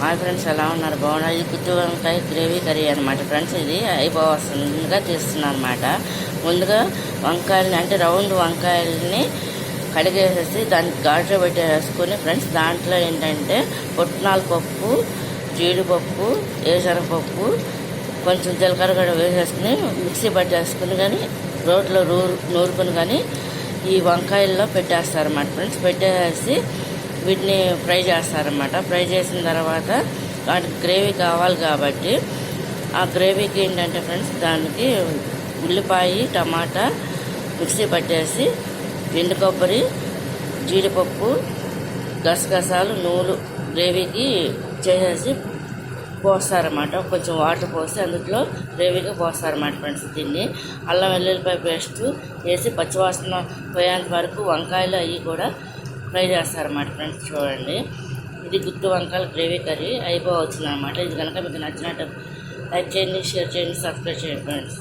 Hi friends, ఎలా ఉన్నారు? బాగున్నారు. ఇది గుత్తి వంకాయ గ్రేవీ కర్రీ అనమాట ఫ్రెండ్స్. ఇది అయిపోవస్తుందిగా చేస్తున్నాను అనమాట. ముందుగా వంకాయలని అంటే రౌండ్ వంకాయలని కడిగేసేసి దానికి ఘాట్లో పెట్టేసుకొని ఫ్రెండ్స్, దాంట్లో ఏంటంటే పుట్నాల పప్పు, జీడిపప్పు, ఏశనగపప్పు, కొంచెం జీలకర్ర కూడా వేసేసుకుని మిక్సీ పట్టేసుకుని కానీ రోట్లో నూరుకుని కానీ ఈ వంకాయల్లో పెట్టేస్తారన్నమాట ఫ్రెండ్స్. పెట్టేసి వీటిని ఫ్రై చేస్తారన్నమాట. ఫ్రై చేసిన తర్వాత వాటికి గ్రేవీ కావాలి కాబట్టి ఆ గ్రేవీకి ఏంటంటే ఫ్రెండ్స్, దానికి ఉల్లిపాయ, టమాటా మిక్సీ పట్టేసి ఎండు కొబ్బరి, జీడిపప్పు, గసగసాలు, నూనె గ్రేవీకి చేసేసి పోస్తారన్నమాట. కొంచెం వాటర్ పోసి అందులో గ్రేవీగా పోస్తారన్నమాట ఫ్రెండ్స్. దీన్ని అల్లం వెల్లుల్లిపాయ పేస్ట్ వేసి పచ్చివాసన పోయేంత వరకు వంకాయలు అవి కూడా ఫ్రై చేస్తారన్నమాట ఫ్రెండ్స్. చూడండి, ఇది గుత్తి వంకాయల గ్రేవీ కర్రీ అయిపోవచ్చింది అనమాట. ఇది కనుక మీకు నచ్చినట్టు లైక్ చేయండి, షేర్ చేయండి, సబ్స్క్రైబ్ చేయండి ఫ్రెండ్స్.